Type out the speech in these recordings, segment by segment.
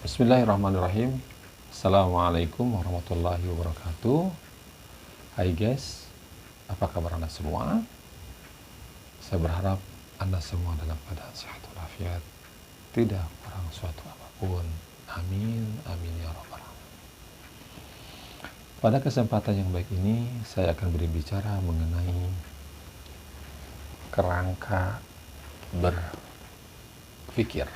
Bismillahirrahmanirrahim. Assalamualaikum warahmatullahi wabarakatuh. Hai guys, apa kabar Anda semua? Saya berharap Anda semua dalam keadaan sehat walafiat, tidak kurang suatu apapun. Amin, amin ya rabbal alamin. Pada kesempatan yang baik ini, saya akan berbicara mengenai kerangka berpikir.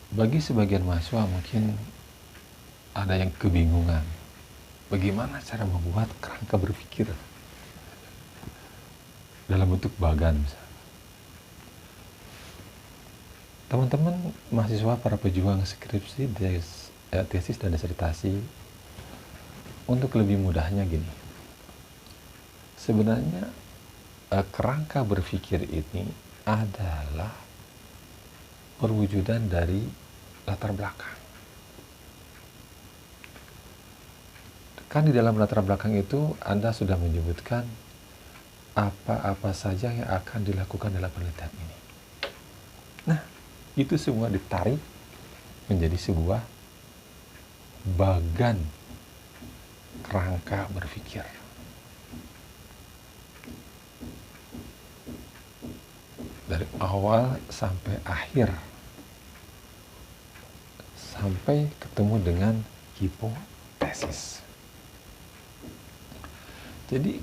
Bagi sebagian mahasiswa mungkin ada yang kebingungan, bagaimana cara membuat kerangka berpikir dalam bentuk bagan misalnya. Teman-teman mahasiswa, para pejuang skripsi, tesis dan disertasi, untuk lebih mudahnya gini, sebenarnya kerangka berpikir ini adalah perwujudan dari latar belakang. Kan di dalam latar belakang itu Anda sudah menyebutkan apa-apa saja yang akan dilakukan dalam penelitian ini. Nah, itu semua ditarik menjadi sebuah bagan kerangka berpikir. Dari awal sampai akhir, sampai ketemu dengan hipotesis. Jadi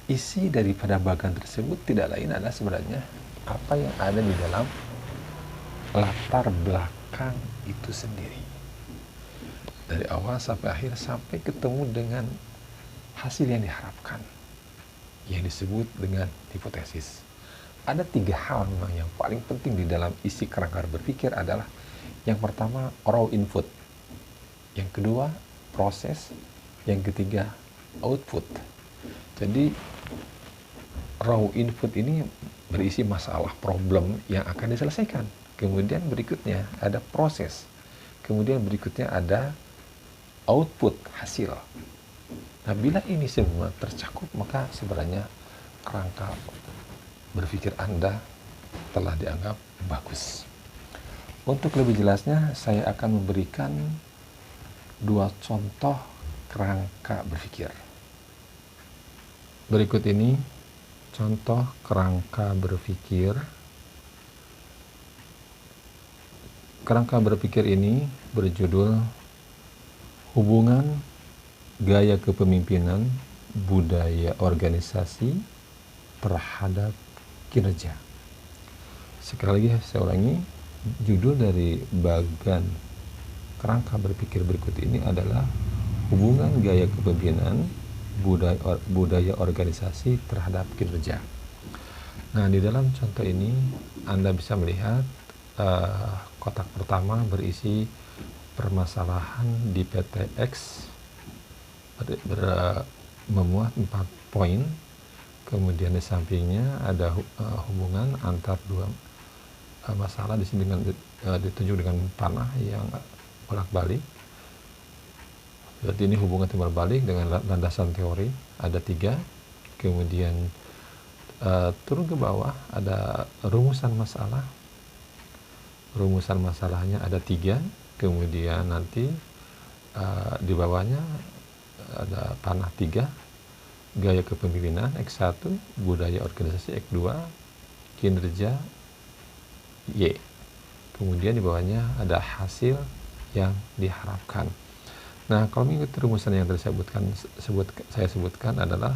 isi daripada bagan tersebut tidak lain adalah sebenarnya apa yang ada di dalam latar belakang itu sendiri. Dari awal sampai akhir, sampai ketemu dengan hasil yang diharapkan, yang disebut dengan hipotesis. Ada 3 hal memang yang paling penting di dalam isi kerangka berpikir adalah, yang pertama raw input, yang kedua proses, yang ketiga output. Jadi raw input ini berisi masalah, problem yang akan diselesaikan. Kemudian berikutnya ada proses, kemudian berikutnya ada output, hasil. Nah, bila ini semua tercakup, maka sebenarnya kerangka berpikir Anda telah dianggap bagus. Untuk lebih jelasnya, saya akan memberikan 2 contoh kerangka berpikir. Berikut ini contoh kerangka berpikir. Kerangka berpikir ini berjudul Hubungan Gaya Kepemimpinan Budaya Organisasi Terhadap Kinerja. Sekali lagi saya ulangi, judul dari bagan kerangka berpikir berikut ini adalah Hubungan Gaya Kepemimpinan Budaya Organisasi Terhadap Kinerja. Nah, di dalam contoh ini Anda bisa melihat kotak pertama berisi permasalahan di PT X, memuat 4 poin. Kemudian di sampingnya ada hubungan antar 2 masalah, di sini dengan ditunjuk dengan panah yang bolak-balik. Berarti ini hubungan timbal balik dengan landasan teori, ada 3. Kemudian turun ke bawah ada rumusan masalah. Rumusan masalahnya ada 3. Kemudian nanti di bawahnya ada panah 3. Gaya kepemimpinan X1, budaya organisasi X2, kinerja Y. Kemudian di bawahnya ada hasil yang diharapkan. Nah, kalau mengikuti rumusan yang tadi saya sebutkan adalah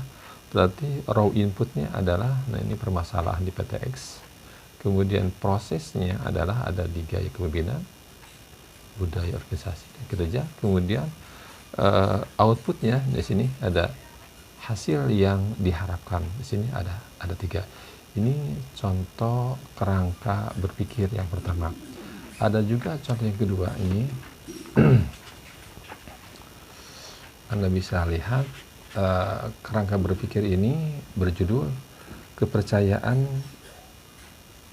berarti raw inputnya adalah, nah ini permasalahan di PT X. Kemudian prosesnya adalah ada di gaya kepemimpinan, budaya organisasi dan kinerja. Kemudian outputnya di sini ada hasil yang diharapkan. Di sini ada 3. Ini contoh kerangka berpikir yang pertama. Ada juga contoh yang kedua ini. Anda bisa lihat kerangka berpikir ini berjudul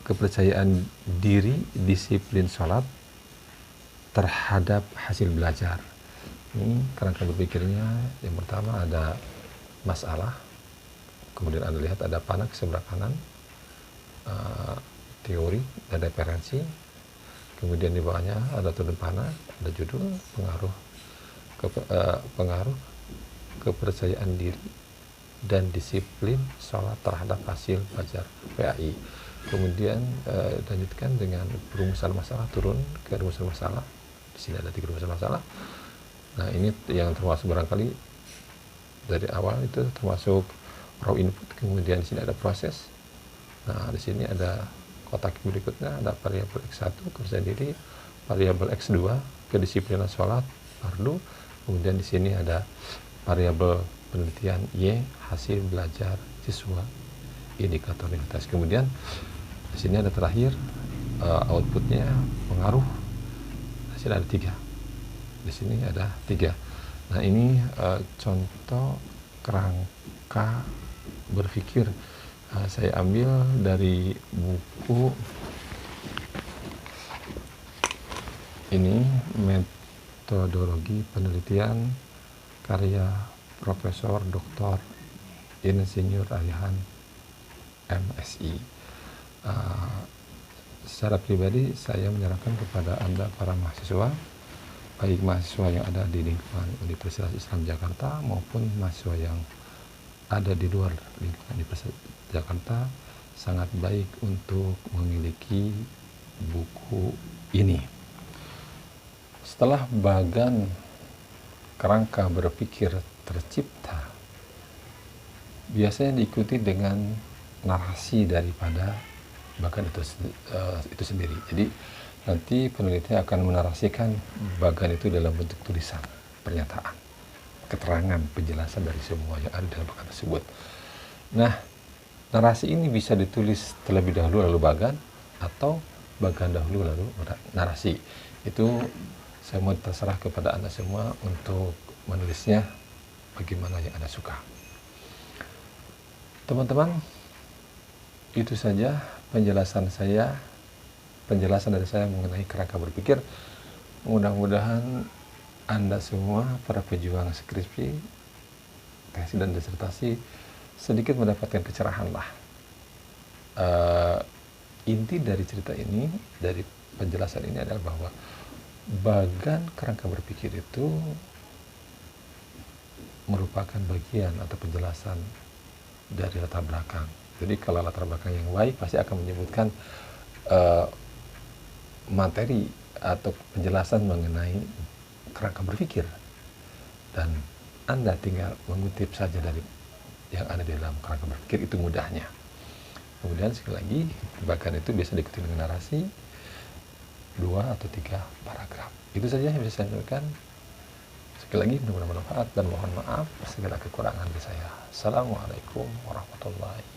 kepercayaan diri disiplin sholat terhadap hasil belajar. Ini kerangka berpikirnya yang pertama ada masalah, kemudian Anda lihat ada panah ke sebelah kanan, teori dan referensi. Kemudian di bawahnya ada turun panah, ada judul pengaruh kepercayaan diri dan disiplin sholat terhadap hasil belajar PAI. Kemudian lanjutkan dengan perumusan masalah, turun ke rumusan masalah. Di sini ada 3 rumusan masalah. Nah, ini yang termasuk barangkali dari awal itu termasuk raw input. Kemudian di sini ada proses. Nah, di sini ada kotak berikutnya, ada variabel X1 kepercayaan diri, variabel X2 kedisiplinan sholat fardu. Kemudian di sini ada variabel penelitian Y hasil belajar siswa indikator nilai. Kemudian di sini ada terakhir outputnya pengaruh. Di sini ada 3. Di sini ada 3. Nah, ini contoh kerangka berpikir. Saya ambil dari buku ini, metodologi penelitian karya Profesor Dr. Insinyur Alihan MSI. Secara pribadi saya menyarankan kepada Anda para mahasiswa, baik mahasiswa yang ada di lingkungan Universitas Islam Jakarta maupun mahasiswa yang ada di luar lingkungan Universitas Jakarta, sangat baik untuk memiliki buku ini. Setelah bagan kerangka berpikir tercipta, biasanya diikuti dengan narasi daripada bagan itu sendiri. Jadi nanti peneliti akan menarasikan bagan itu dalam bentuk tulisan, pernyataan, keterangan, penjelasan dari semua yang ada dalam bagan tersebut. Nah, narasi ini bisa ditulis terlebih dahulu lalu bagan, atau bagan dahulu lalu narasi. Itu saya mau terserah kepada Anda semua untuk menulisnya bagaimana yang Anda suka. Teman-teman, itu saja penjelasan dari saya mengenai kerangka berpikir. Mudah-mudahan Anda semua, para pejuang skripsi, tesis dan disertasi, sedikit mendapatkan kecerahan lah. Inti dari cerita ini, dari penjelasan ini adalah bahwa bagan kerangka berpikir itu merupakan bagian atau penjelasan dari latar belakang. Jadi kalau latar belakang yang baik pasti akan menyebutkan materi atau penjelasan mengenai kerangka berpikir, dan Anda tinggal mengutip saja dari yang ada di dalam kerangka berpikir, itu mudahnya. Kemudian sekali lagi, bagan itu biasa diikuti dengan narasi 2 atau 3 paragraf. Itu saja yang bisa saya sampaikan. Sekali lagi, mudah-mudahan bermanfaat dan mohon maaf segala kekurangan dari saya. Assalamualaikum warahmatullahi wabarakatuh.